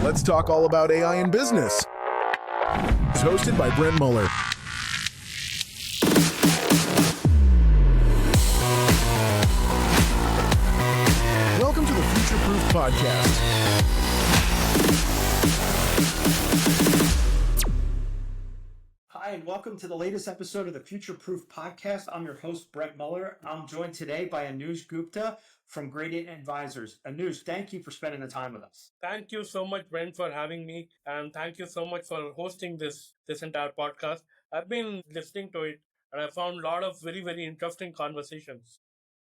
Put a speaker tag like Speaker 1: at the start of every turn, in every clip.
Speaker 1: Let's talk all about AI in business. It's hosted by Brett Muller. Welcome to the Future Proof Podcast.
Speaker 2: Hi, and welcome to the latest episode of the Future Proof Podcast. I'm your host, Brett Muller. I'm joined today by Anuj Gupta from Gradient Advisors. Anuj, thank you for spending the time with us.
Speaker 3: Thank you so much, Brent, for having me, and thank you so much for hosting this entire podcast. I've been listening to it, and I found a lot of very interesting conversations.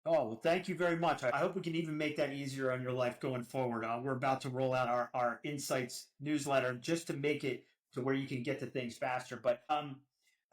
Speaker 2: Oh, well, thank you very much. I hope we can even make that easier on your life going forward. We're about to roll out our Insights newsletter just to make it to where you can get to things faster. But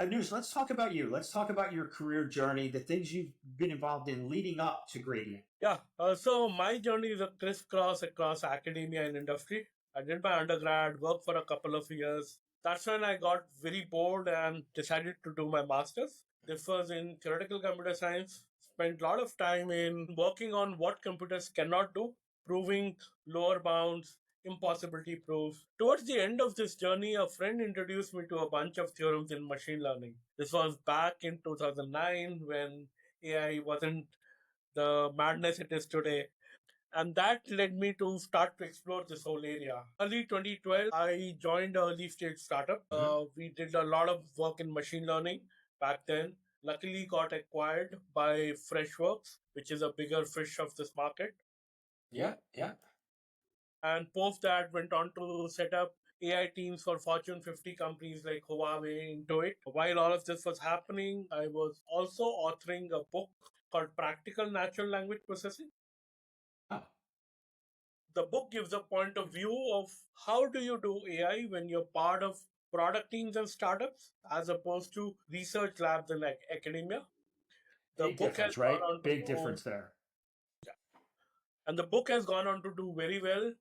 Speaker 2: Anuj, let's talk about you. Let's talk about your career journey, the things you've been involved in leading up to Gradient.
Speaker 3: Yeah, so my journey is a crisscross across academia and industry. I did my undergrad, worked for a couple of years. That's when I got very bored and decided to do my master's. This was in theoretical computer science. Spent a lot of time in working on what computers cannot do, proving lower bounds, impossibility proofs. Towards the end of this journey, a friend introduced me to a bunch of theorems in machine learning. This was back in 2009 when AI wasn't the madness it is today. And that led me to start to explore this whole area. Early 2012, I joined an early stage startup. We did a lot of work in machine learning back then. Luckily got acquired by Freshworks, which is a bigger fish of this market.
Speaker 2: Yeah.
Speaker 3: And post that went on to set up AI teams for Fortune 50 companies like Huawei, Intuit. While all of this was happening, I was also authoring a book called Practical Natural Language Processing.
Speaker 2: Oh.
Speaker 3: The book gives a point of view of how do you do AI when you're part of product teams and startups as opposed to research labs in academia. The
Speaker 2: Big
Speaker 3: book
Speaker 2: difference,
Speaker 3: has gone
Speaker 2: right?
Speaker 3: on to
Speaker 2: Big
Speaker 3: do,
Speaker 2: difference there.
Speaker 3: and the book has gone on to do very well.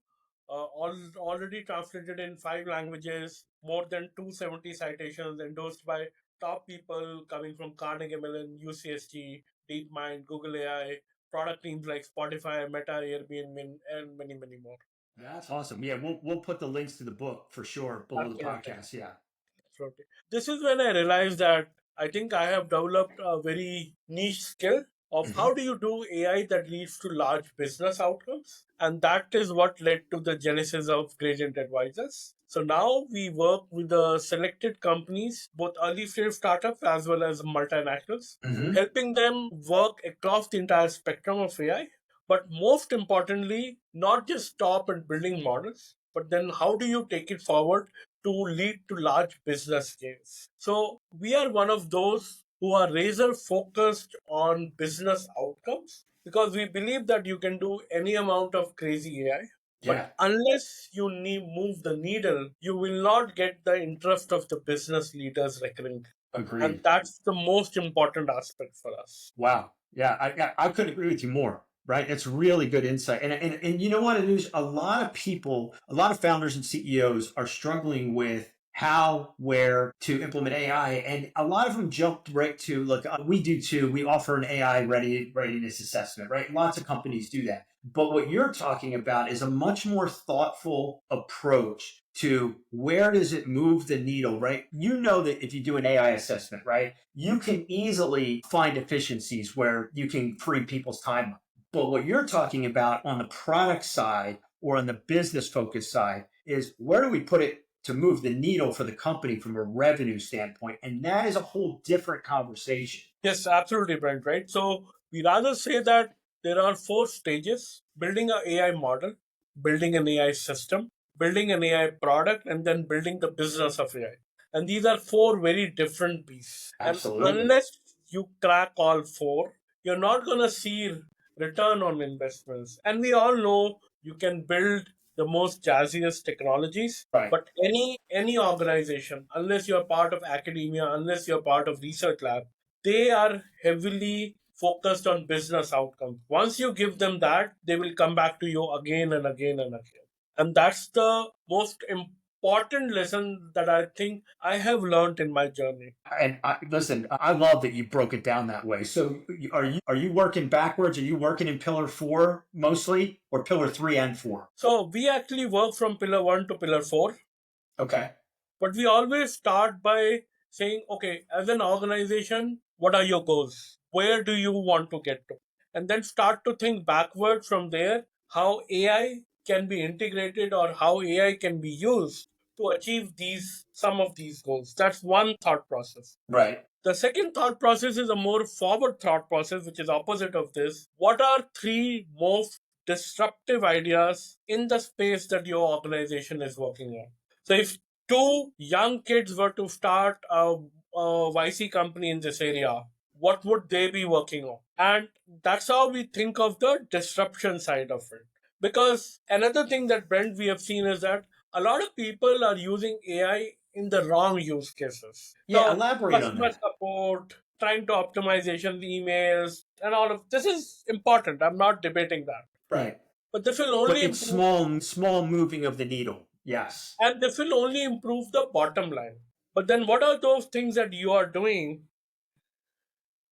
Speaker 3: Already translated in 5 languages, more than 270 citations endorsed by top people coming from Carnegie Mellon, UCSG, DeepMind, Google AI, product teams like Spotify, Meta, Airbnb, and many more.
Speaker 2: That's awesome. Yeah, we'll put the links to the book for sure below the podcast. Yeah.
Speaker 3: Absolutely. This is when I realized that I think I have developed a very niche skill of how do you do AI that leads to large business outcomes. And that is what led to the genesis of Gradient Advisors. So now we work with the selected companies, both early stage startups as well as multinationals, helping them work across the entire spectrum of AI. But most importantly, not just stop at building models, but then how do you take it forward to lead to large business scales? So we are one of those who are razor focused on business outcomes because we believe that you can do any amount of crazy AI.
Speaker 2: Yeah.
Speaker 3: But unless you move the needle, you will not get the interest of the business leaders reckoning.
Speaker 2: Agreed.
Speaker 3: And that's the most important aspect for us.
Speaker 2: Wow. Yeah, I couldn't agree with you more. Right. It's really good insight. And you know what, Anuj? A lot of people, a lot of founders and CEOs are struggling with how, where to implement AI. And a lot of them jump right to, look, we do too. We offer an AI readiness assessment, right? Lots of companies do that. But what you're talking about is a much more thoughtful approach to where does it move the needle, right? You know that if you do an AI assessment, right, you can easily find efficiencies where you can free people's time up. But what you're talking about on the product side or on the business focus side is where do we put it to move the needle for the company from a revenue standpoint? And that is a whole different conversation.
Speaker 3: Yes, absolutely, Brent, right? So we rather say that there are 4 stages: building an AI model, building an AI system, building an AI product, and then building the business of AI. And these are 4 very different pieces.
Speaker 2: Absolutely.
Speaker 3: And unless you crack all 4, you're not going to see return on investments. And we all know you can build the most jazziest technologies,
Speaker 2: Right.
Speaker 3: but any organization, unless you're part of academia, unless you're part of research lab, they are heavily focused on business outcomes. Once you give them that, they will come back to you again and again and again. And that's the most important lesson that I think I have learned in my journey.
Speaker 2: And listen, I love that you broke it down that way. So are you working backwards? Are you working in pillar 4 mostly, or pillar 3 and 4?
Speaker 3: So we actually work from pillar 1 to pillar 4.
Speaker 2: Okay.
Speaker 3: But we always start by saying, okay, as an organization, what are your goals? Where do you want to get to? And then start to think backward from there how AI can be integrated or how AI can be used to achieve some of these goals. That's one thought process.
Speaker 2: Right.
Speaker 3: The second thought process is a more forward thought process, which is opposite of this. What are three most disruptive ideas in the space that your organization is working on? So if two young kids were to start a YC company in this area, what would they be working on? And that's how we think of the disruption side of it. Because another thing that, Brent, we have seen is that a lot of people are using AI in the wrong use cases.
Speaker 2: Yeah,
Speaker 3: So
Speaker 2: elaborate on
Speaker 3: customer
Speaker 2: that.
Speaker 3: support, trying to optimization emails, and all of this is important. I'm not debating that.
Speaker 2: Right.
Speaker 3: But this will
Speaker 2: But
Speaker 3: only
Speaker 2: it's
Speaker 3: improve,
Speaker 2: small moving of the needle. Yes.
Speaker 3: and this will only improve the bottom line. But then what are those things that you are doing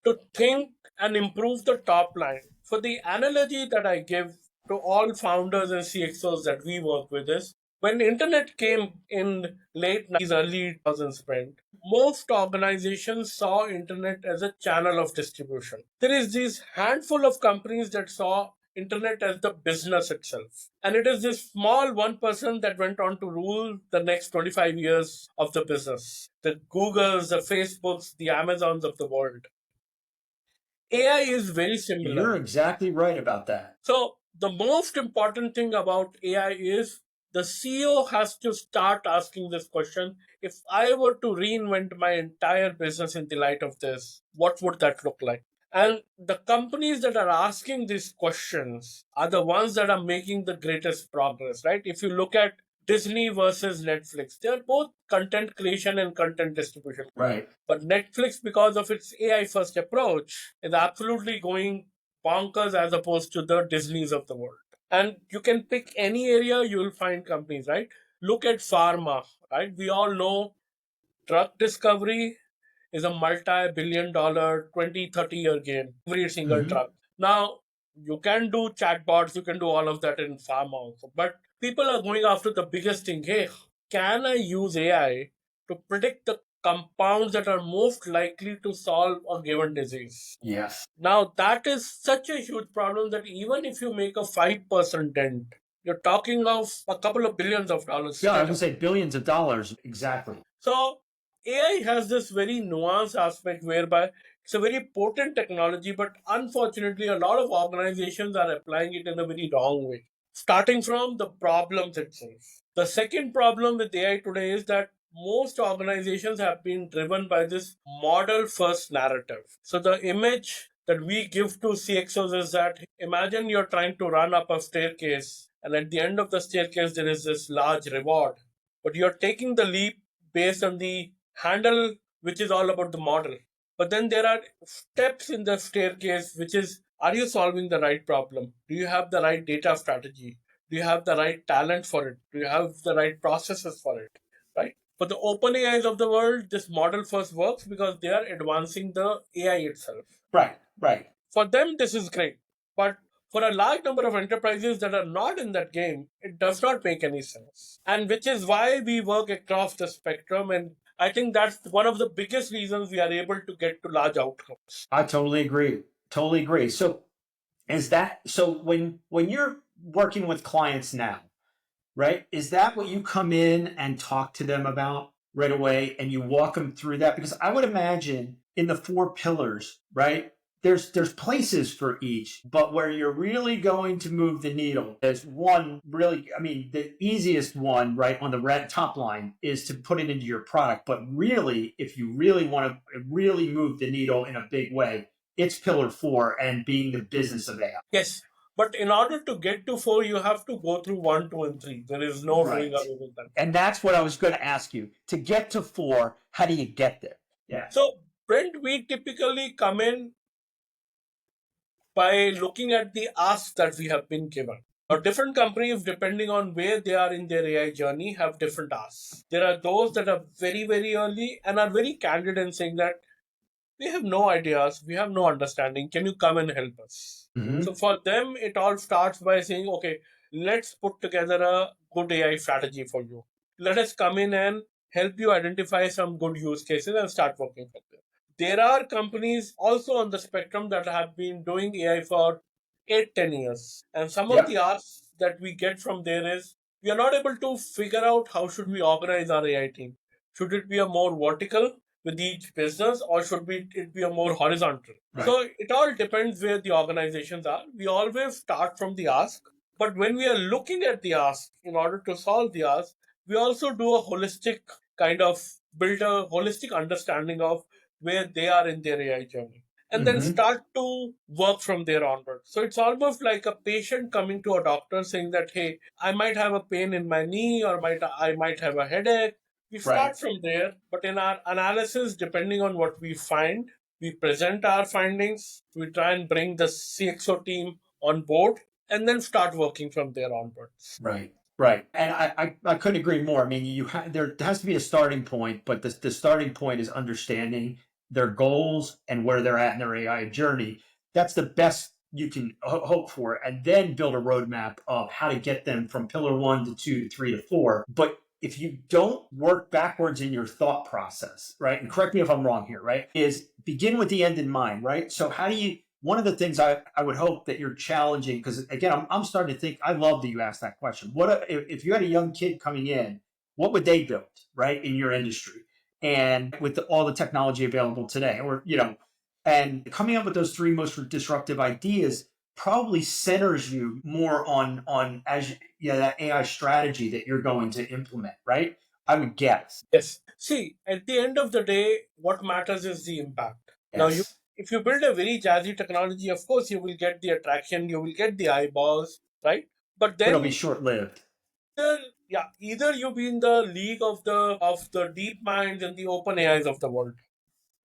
Speaker 3: to think and improve the top line? For the analogy that I give to all founders and CXOs that we work with is when internet came in late 90s, early 2000s, Brent, most organizations saw internet as a channel of distribution. There is this handful of companies that saw internet as the business itself. And it is this small 1% that went on to rule the next 25 years of the business. The Googles, the Facebooks, the Amazons of the world. AI is very similar.
Speaker 2: You're exactly right about that.
Speaker 3: So the most important thing about AI is the CEO has to start asking this question. If I were to reinvent my entire business in the light of this, what would that look like? And the companies that are asking these questions are the ones that are making the greatest progress, right? If you look at Disney versus Netflix, they're both content creation and content distribution.
Speaker 2: Right.
Speaker 3: But Netflix, because of its AI first approach, is absolutely going bonkers as opposed to the Disneys of the world. And you can pick any area, you will find companies, right? Look at pharma, right? We all know drug discovery is a multi-billion dollar 20, 30-year game, every single drug. Now, you can do chatbots, you can do all of that in pharma also, but people are going after the biggest thing. Hey, can I use AI to predict the compounds that are most likely to solve a given disease?
Speaker 2: Yes.
Speaker 3: Now, that is such a huge problem that even if you make a 5% dent, you're talking of a couple of billions of dollars.
Speaker 2: Yeah, I was going to say billions of dollars. Exactly.
Speaker 3: So AI has this very nuanced aspect whereby it's a very potent technology, but unfortunately, a lot of organizations are applying it in a very wrong way. Starting from the problems itself. The second problem with AI today is that most organizations have been driven by this model first narrative. So the image that we give to CXOs is that imagine you're trying to run up a staircase, and at the end of the staircase, there is this large reward. But you're taking the leap based on the handle, which is all about the model. But then there are steps in the staircase, which is, are you solving the right problem? Do you have the right data strategy? Do you have the right talent for it? Do you have the right processes for it? Right? For the open AIs of the world, this model first works because they are advancing the AI itself.
Speaker 2: Right. Right.
Speaker 3: For them, this is great. But for a large number of enterprises that are not in that game, it does not make any sense. And which is why we work across the spectrum. And I think that's one of the biggest reasons we are able to get to large outcomes.
Speaker 2: I totally agree. Totally agree. So when you're working with clients now, right? Is that what you come in and talk to them about right away, and you walk them through that? Because I would imagine in the 4 pillars, right? There's places for each, but where you're really going to move the needle, there's one really, I mean, the easiest one, right, on the top line is to put it into your product. But really, if you really want to really move the needle in a big way, it's pillar 4 and being the business of AI.
Speaker 3: Yes. But in order to get to 4, you have to go through 1, 2, and 3. There is no
Speaker 2: Right.
Speaker 3: doing away with that.
Speaker 2: And that's what I was going to ask you. To get to 4, how do you get there? Yeah.
Speaker 3: So, Brent, we typically come in by looking at the ask that we have been given. Different companies, depending on where they are in their AI journey, have different asks. There are those that are very, very early and are very candid in saying that we have no ideas, we have no understanding. Can you come and help us?
Speaker 2: Mm-hmm.
Speaker 3: So for them, it all starts by saying, okay, let's put together a good AI strategy for you. Let us come in and help you identify some good use cases and start working with them. There are companies also on the spectrum that have been doing AI for 8, 10 years. And some of the
Speaker 2: Yep.
Speaker 3: asks that we get from there is we are not able to figure out how should we organize our AI team. Should it be a more vertical with each business, or should it be a more horizontal?
Speaker 2: Right.
Speaker 3: So it all depends where the organizations are. We always start from the ask, but when we are looking at the ask in order to solve the ask, we also do a holistic kind of build a holistic understanding of where they are in their AI journey, and then
Speaker 2: Mm-hmm.
Speaker 3: start to work from there onward. So it's almost like a patient coming to a doctor saying that, hey, I might have a pain in my knee, or I might have a headache. We
Speaker 2: Right.
Speaker 3: start from there, but in our analysis, depending on what we find, we present our findings, we try and bring the CXO team on board, and then start working from there onwards.
Speaker 2: Right. Right. And I couldn't agree more. I mean, there has to be a starting point, but the starting point is understanding their goals and where they're at in their AI journey. That's the best you can hope for, and then build a roadmap of how to get them from pillar 1 to 2 to 3 to 4. But if you don't work backwards in your thought process, right? And correct me if I'm wrong here, right? Is begin with the end in mind, right? So how do you one of the things I would hope that you're challenging, because again, I'm starting to think, I love that you asked that question. What if you had a young kid coming in, what would they build, right, in your industry? And with all the technology available today, or, and coming up with those three most disruptive ideas probably centers you more on that AI strategy that you're going to implement, right? I would guess.
Speaker 3: Yes. See, at the end of the day, what matters is the impact. Now,
Speaker 2: Yes.
Speaker 3: if you build a very jazzy technology, of course, you will get the attraction, you will get the eyeballs, right? But
Speaker 2: But it'll be
Speaker 3: then,
Speaker 2: short lived.
Speaker 3: either you be in the league of the deep minds and the open AIs of the world,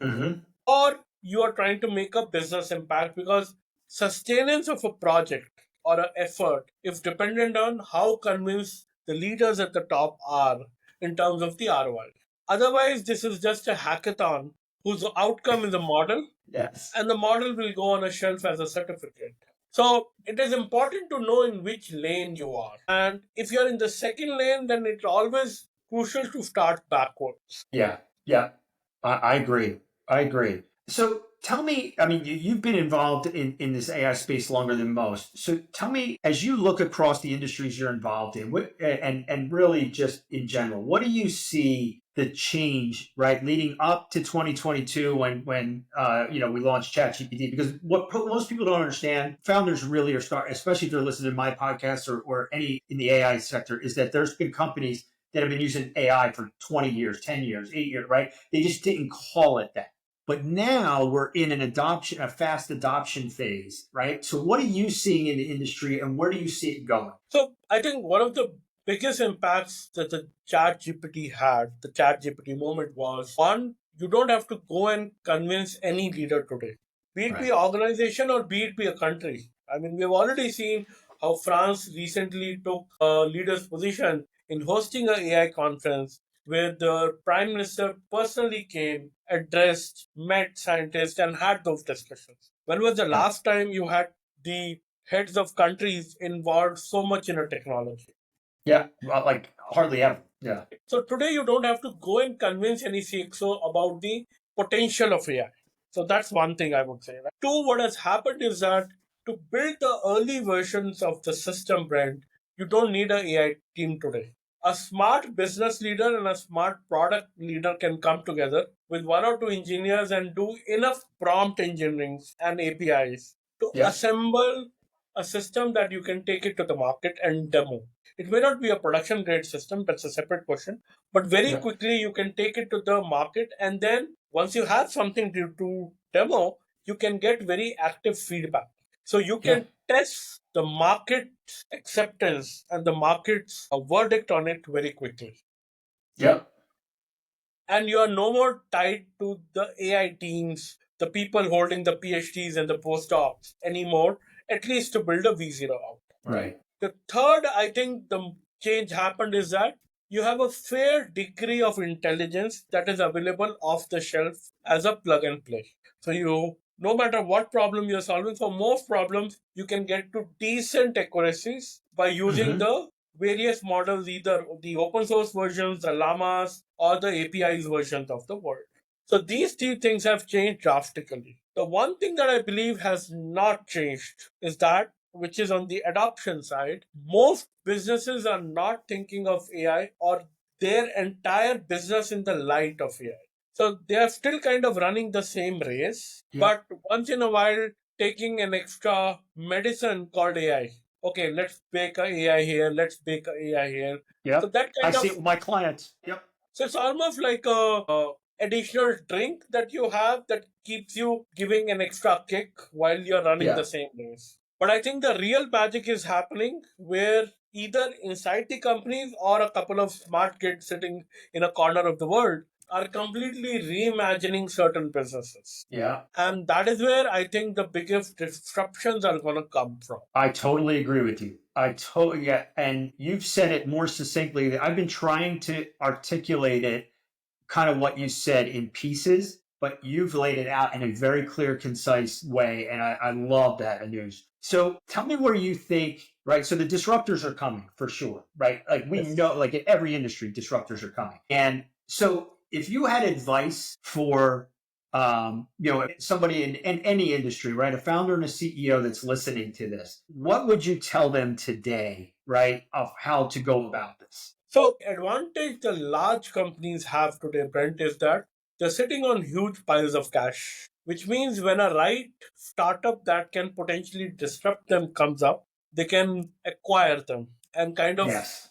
Speaker 2: Mm-hmm.
Speaker 3: or you are trying to make a business impact, because sustenance of a project or an effort is dependent on how convinced the leaders at the top are in terms of the ROI. Otherwise, this is just a hackathon whose outcome is a model,
Speaker 2: Yes.
Speaker 3: and the model will go on a shelf as a certificate. So it is important to know in which lane you are. And if you're in the second lane, then it's always crucial to start backwards.
Speaker 2: Yeah. Yeah. I agree. I agree. So tell me, I mean, you've been involved in this AI space longer than most. So tell me, as you look across the industries you're involved in, and really just in general, what do you see the change, right, leading up to 2022 when we launched ChatGPT? Because what most people don't understand, founders really are especially if they're listening to my podcast or any in the AI sector, is that there's been companies that have been using AI for 20 years, 10 years, 8 years, right? They just didn't call it that. But now we're in a fast adoption phase, right? So what are you seeing in the industry and where do you see it going?
Speaker 3: So I think one of the biggest impacts that the ChatGPT had, the ChatGPT moment, was one, you don't have to go and convince any leader today, be it be
Speaker 2: Right.
Speaker 3: an organization or be it be a country. I mean, we've already seen how France recently took a leader's position in hosting an AI conference where the prime minister personally came, addressed, met scientists, and had those discussions. When was the
Speaker 2: Yeah.
Speaker 3: last time you had the heads of countries involved so much in a technology?
Speaker 2: Yeah. Well, like hardly ever. Yeah.
Speaker 3: So today you don't have to go and convince any CXO about the potential of AI. So that's one thing I would say. Right? Two, what has happened is that to build the early versions of the system brand, you don't need an AI team today. A smart business leader and a smart product leader can come together with one or two engineers and do enough prompt engineering and APIs to
Speaker 2: Yeah.
Speaker 3: assemble a system that you can take it to the market and demo. It may not be a production grade system, that's a separate question, but very
Speaker 2: Yeah.
Speaker 3: quickly you can take it to the market, and then once you have something to demo, you can get very active feedback. So you
Speaker 2: Yeah.
Speaker 3: can test the market acceptance and the market's verdict on it very quickly.
Speaker 2: Yeah.
Speaker 3: And you are no more tied to the AI teams, the people holding the PhDs and the postdocs anymore, at least to build a V0 out.
Speaker 2: Right.
Speaker 3: The third, I think the change happened is that you have a fair degree of intelligence that is available off the shelf as a plug and play. So no matter what problem you're solving, for most problems, you can get to decent accuracies by using
Speaker 2: Mm-hmm.
Speaker 3: the various models, either the open source versions, the llamas, or the APIs versions of the world. So these three things have changed drastically. The one thing that I believe has not changed is that, which is on the adoption side, most businesses are not thinking of AI or their entire business in the light of AI. So they are still kind of running the same race,
Speaker 2: Yeah.
Speaker 3: but once in a while taking an extra medicine called AI. Okay, let's bake a AI here, let's bake a AI here. So
Speaker 2: Yep.
Speaker 3: that
Speaker 2: I
Speaker 3: kind
Speaker 2: see
Speaker 3: of,
Speaker 2: it with my clients. Yep.
Speaker 3: so it's almost like a additional drink that you have that keeps you giving an extra kick while you're running
Speaker 2: Yeah.
Speaker 3: the same race. But I think the real magic is happening where either inside the companies or a couple of smart kids sitting in a corner of the world are completely reimagining certain businesses.
Speaker 2: Yeah.
Speaker 3: And that is where I think the biggest disruptions are going to come from.
Speaker 2: I totally agree with you. I totally, yeah. And you've said it more succinctly. I've been trying to articulate it kind of what you said in pieces, but you've laid it out in a very clear, concise way. And I love that, Anuj. So tell me where you think, right? So the disruptors are coming for sure, right? Like we
Speaker 3: Yes.
Speaker 2: know, like in every industry, disruptors are coming. And so if you had advice for, somebody in any industry, right? A founder and a CEO that's listening to this, what would you tell them today, right? Of how to go about this?
Speaker 3: So, advantage the large companies have today, Brent, is that they're sitting on huge piles of cash, which means when a right startup that can potentially disrupt them comes up, they can acquire them and kind of
Speaker 2: Yes.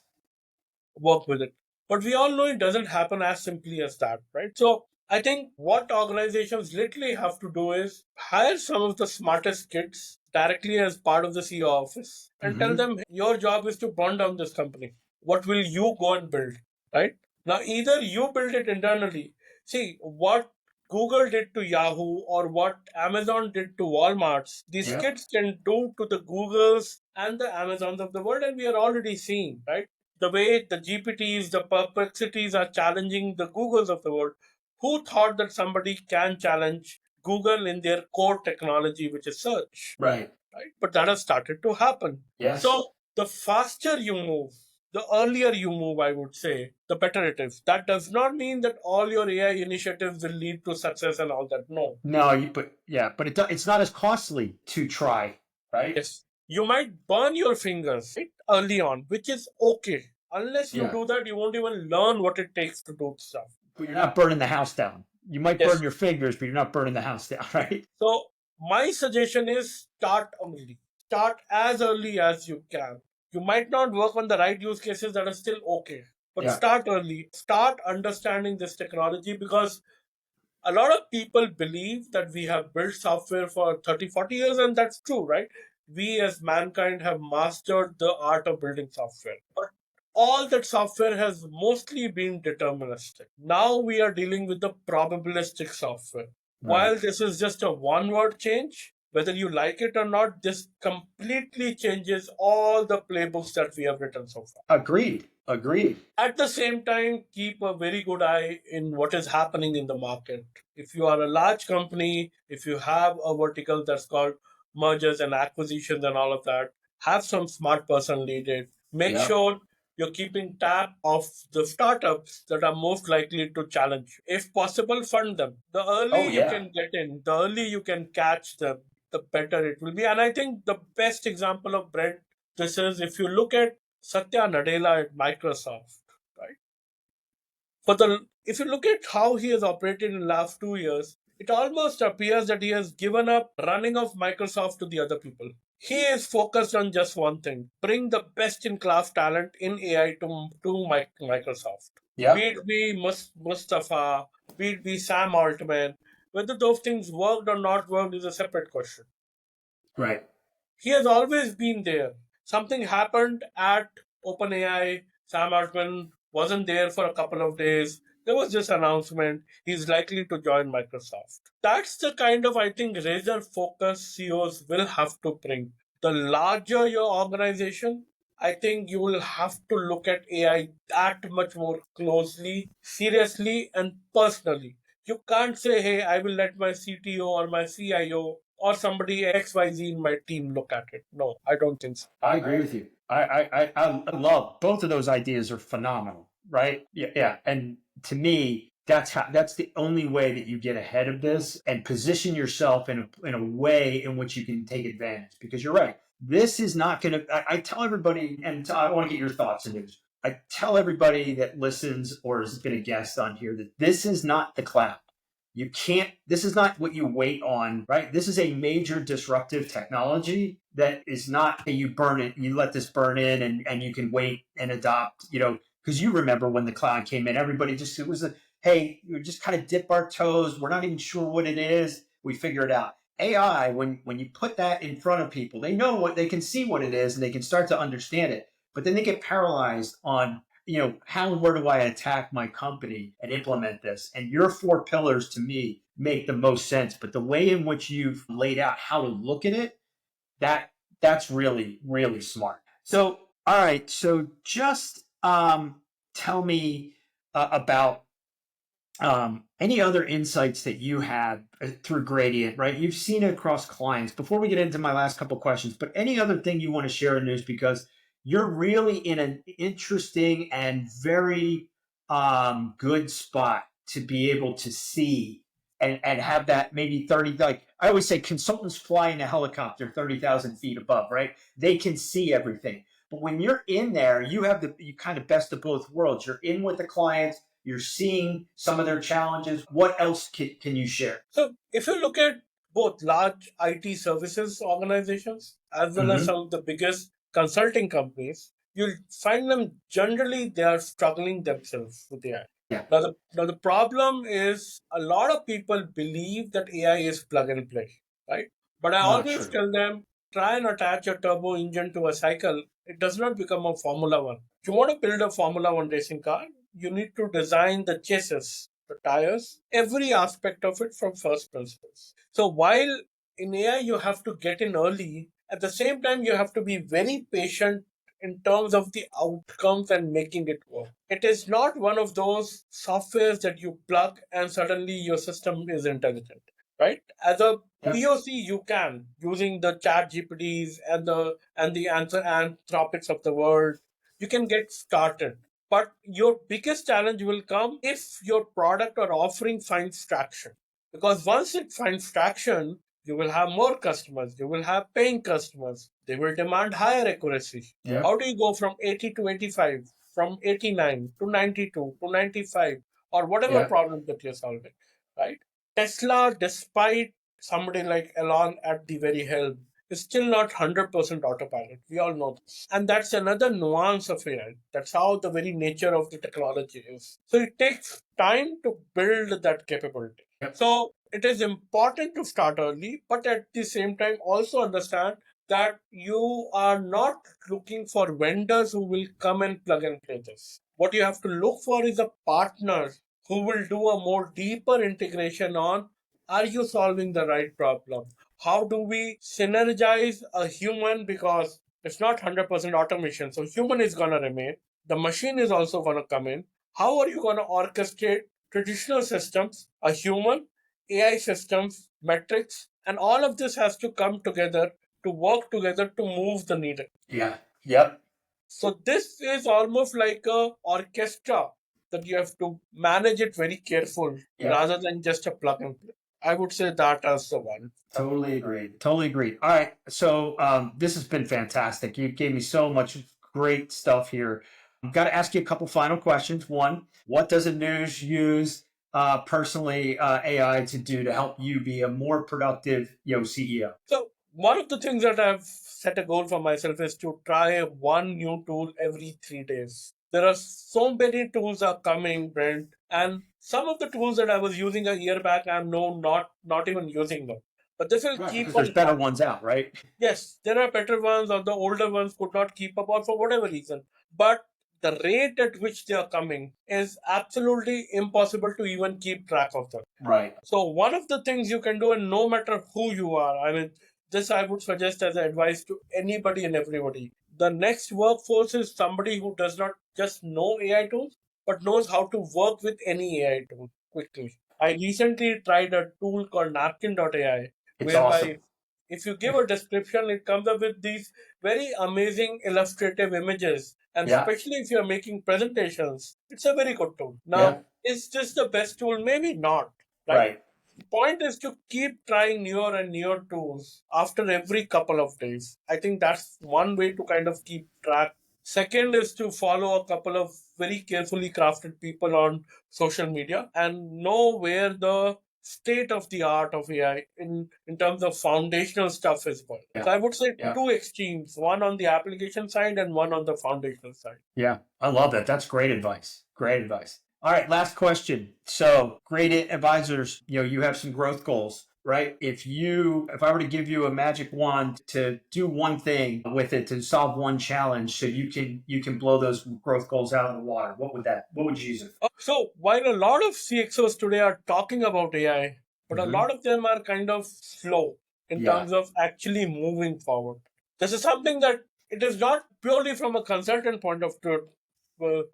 Speaker 3: work with it. But we all know it doesn't happen as simply as that, right? So, I think what organizations literally have to do is hire some of the smartest kids directly as part of the CEO office and tell
Speaker 2: Mm-hmm.
Speaker 3: them your job is to burn down this company. What will you go and build? Right? Now, either you build it internally. See, what Google did to Yahoo or what Amazon did to Walmart's, these
Speaker 2: Yep.
Speaker 3: kids can do to the Googles and the Amazons of the world, and we are already seeing, right? The way the GPTs, the perplexities are challenging the Googles of the world. Who thought that somebody can challenge Google in their core technology, which is search,
Speaker 2: Right.
Speaker 3: right? But that has started to happen.
Speaker 2: Yes.
Speaker 3: So the faster you move, the earlier you move, I would say, the better it is. That does not mean that all your AI initiatives will lead to success and all that. No.
Speaker 2: No, but it's not as costly to try, right?
Speaker 3: Yes. You might burn your fingers right, early on, which is okay. Unless you
Speaker 2: Yeah.
Speaker 3: do that, you won't even learn what it takes to do stuff.
Speaker 2: But you're not burning the house down. You might burn
Speaker 3: Yes.
Speaker 2: your fingers, but you're not burning the house down, right?
Speaker 3: So my suggestion is start early. Start as early as you can. You might not work on the right use cases that are still okay, but
Speaker 2: Yeah.
Speaker 3: start early. Start understanding this technology because a lot of people believe that we have built software for 30, 40 years, and that's true, right? We as mankind have mastered the art of building software. But all that software has mostly been deterministic. Now we are dealing with the probabilistic software.
Speaker 2: Right.
Speaker 3: While this is just a one word change, whether you like it or not, this completely changes all the playbooks that we have written so far.
Speaker 2: Agreed. Agreed.
Speaker 3: At the same time, keep a very good eye in what is happening in the market. If you are a large company, if you have a vertical that's called mergers and acquisitions and all of that, have some smart person lead it. Make
Speaker 2: Yeah.
Speaker 3: sure you're keeping tab of the startups that are most likely to challenge you. If possible, fund them. The
Speaker 2: Oh
Speaker 3: early you
Speaker 2: yeah.
Speaker 3: can get in, the early you can catch them, the better it will be. And I think the best example of Brent, this is if you look at Satya Nadella at Microsoft, right? If you look at how he has operated in the last 2 years, it almost appears that he has given up running of Microsoft to the other people. He is focused on just one thing: bring the best in class talent in AI to Microsoft.
Speaker 2: Yeah.
Speaker 3: Be it be Mustafa, be it be Sam Altman. Whether those things worked or not worked is a separate question.
Speaker 2: Right.
Speaker 3: He has always been there. Something happened at OpenAI. Sam Altman wasn't there for a couple of days. There was this announcement he's likely to join Microsoft. That's the kind of, I think, razor focus CEOs will have to bring. The larger your organization, I think you will have to look at AI that much more closely, seriously, and personally. You can't say, hey, I will let my CTO or my CIO or somebody XYZ in my team look at it. No, I don't think so.
Speaker 2: I agree with you. I love both of those ideas are phenomenal, right? Yeah, yeah. And to me, that's the only way that you get ahead of this and position yourself in a way in which you can take advantage. Because you're right, this is not going to. I tell everybody, and I want to get your thoughts and news. I tell everybody that listens or has been a guest on here that this is not the cloud. You can't, this is not what you wait on, right? This is a major disruptive technology that is not, hey, you burn it, you let this burn in and you can wait and adopt, because you remember when the cloud came in, everybody just, it was hey, we just kind of dip our toes. We're not even sure what it is. We figure it out. AI, when you put that in front of people, they know what, they can see what it is and they can start to understand it, but then they get paralyzed on how and where do I attack my company and implement this? And your four pillars to me make the most sense. But the way in which you've laid out how to look at it, that's really, really smart. So, all right. So just tell me about any other insights that you had through Gradient, right? You've seen it across clients. Before we get into my last couple questions, but any other thing you want to share in news, because you're really in an interesting and very good spot to be able to see and have that maybe 30, like I always say, consultants fly in a helicopter 30,000 feet above, right? They can see everything. But when you're in there, you kind of best of both worlds. You're in with the clients, you're seeing some of their challenges. What else can you share?
Speaker 3: So, if you look at both large IT services organizations as well as some of the biggest consulting companies, you'll find them generally they are struggling themselves with AI.
Speaker 2: Yeah.
Speaker 3: Now the problem is a lot of people believe that AI is plug and play, right? But I
Speaker 2: Not
Speaker 3: always
Speaker 2: true.
Speaker 3: tell them try and attach a turbo engine to a cycle. It does not become a Formula One. If you want to build a Formula One racing car, you need to design the chassis, the tires, every aspect of it from first principles. So while in AI you have to get in early, at the same time you have to be very patient in terms of the outcomes and making it work. It is not one of those softwares that you plug and suddenly your system is intelligent, right? As a POC, you can using the chat GPTs and the answer anthropics of the world, you can get started. But your biggest challenge will come if your product or offering finds traction. Because once it finds traction, you will have more customers, you will have paying customers, they will demand higher accuracy.
Speaker 2: Yeah.
Speaker 3: How do you go from 80 to 85, from 89 to 92 to 95, or whatever problem that you're solving, right? Tesla, despite somebody like Elon at the very helm, is still not 100% autopilot. We all know this. And that's another nuance of AI. That's how the very nature of the technology is. So it takes time to build that capability. So it is important to start early, but at the same time, also understand that you are not looking for vendors who will come and plug and play this. What you have to look for is a partner who will do a more deeper integration on, are you solving the right problem? How do we synergize a human, because it's not 100% automation, so human is going to remain, the machine is also going to come in. How are you going to orchestrate traditional systems, a human, AI systems, metrics, and all of this has to come together to work together to move the needle.
Speaker 2: Yeah. Yep.
Speaker 3: So this is almost like a orchestra that you have to manage it very careful rather than just a plug and play. I would say that as the one.
Speaker 2: Totally agreed. Totally agreed. All right. So this has been fantastic. You gave me so much great stuff here. I've got to ask you a couple final questions. One, what does Anuj use personally AI to do to help you be a more productive CEO?
Speaker 3: So one of the things that I've set a goal for myself is to try one new tool every 3 days. There are so many tools are coming, Brent, and some of the tools that I was using a year back, I'm not even using them. But this will keep on.
Speaker 2: There's better ones out, right?
Speaker 3: Yes, there are better ones, or the older ones could not keep up, or for whatever reason. But the rate at which they are coming is absolutely impossible to even keep track of them.
Speaker 2: Right.
Speaker 3: So one of the things you can do, and no matter who you are, I mean, this I would suggest as advice to anybody and everybody, The next workforce is somebody who does not just know AI tools, but knows how to work with any AI tool quickly. I recently tried a tool called napkin.ai,
Speaker 2: It's awesome.
Speaker 3: whereby if you give a description, it comes up with these very amazing illustrative images. And
Speaker 2: Yeah.
Speaker 3: especially if you're making presentations, it's a very good tool. Now,
Speaker 2: Yeah.
Speaker 3: is this the best tool? Maybe not.
Speaker 2: Right.
Speaker 3: The point is to keep trying newer and newer tools after every couple of days. I think that's one way to kind of keep track. Second is to follow a couple of very carefully crafted people on social media and know where the state of the art of AI in terms of foundational stuff is going.
Speaker 2: Yeah.
Speaker 3: So I would say
Speaker 2: Yeah.
Speaker 3: two extremes, one on the application side and one on the foundational side.
Speaker 2: Yeah, I love that. That's great advice. Great advice. All right, last question. So, great advisors, you have some growth goals, right? If I were to give you a magic wand to do one thing with it to solve one challenge, so you can blow those growth goals out of the water, what would you use it for?
Speaker 3: So while a lot of CXOs today are talking about AI, but
Speaker 2: Mhm.
Speaker 3: a lot of them are kind of slow in
Speaker 2: Yeah.
Speaker 3: terms of actually moving forward. This is something that it is not purely from a consultant point of view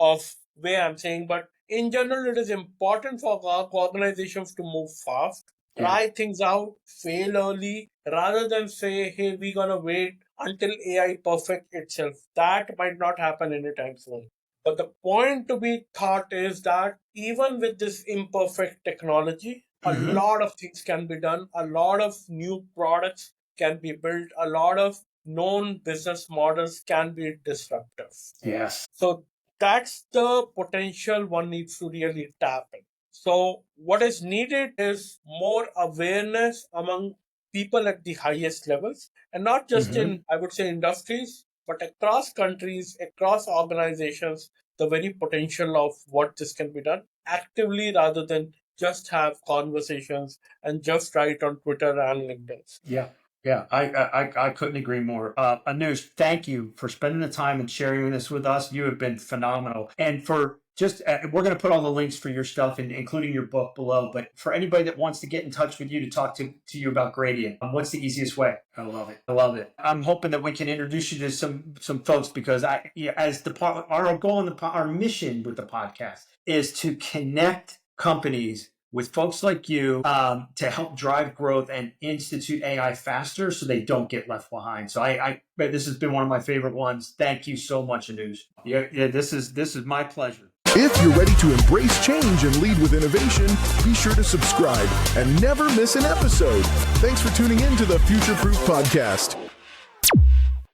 Speaker 3: of way I'm saying, but in general, it is important for organizations to move fast, try things out, fail early, rather than say, hey, we're going to wait until AI perfect itself. That might not happen anytime soon. But the point to be thought is that even with this imperfect technology, a
Speaker 2: Mhm.
Speaker 3: lot of things can be done, a lot of new products can be built, a lot of known business models can be disruptive.
Speaker 2: Yes.
Speaker 3: So that's the potential one needs to really tap in. So what is needed is more awareness among people at the highest levels, and not just in, I would say, industries, but across countries, across organizations, the very potential of what this can be done actively rather than just have conversations and just write on Twitter and LinkedIn.
Speaker 2: Yeah. Yeah, I couldn't agree more. Anuj, thank you for spending the time and sharing this with us. You have been phenomenal. And for just, we're going to put all the links for your stuff, including your book below. But for anybody that wants to get in touch with you to talk to you about Gradient, what's the easiest way? I love it. I love it. I'm hoping that we can introduce you to some folks, because our goal in our mission with the podcast is to connect companies with folks like you to help drive growth and institute AI faster so they don't get left behind. So this has been one of my favorite ones. Thank you so much, Anuj. Yeah, this is my pleasure.
Speaker 1: If you're ready to embrace change and lead with innovation, be sure to subscribe and never miss an episode. Thanks for tuning in to the Future Proof Podcast.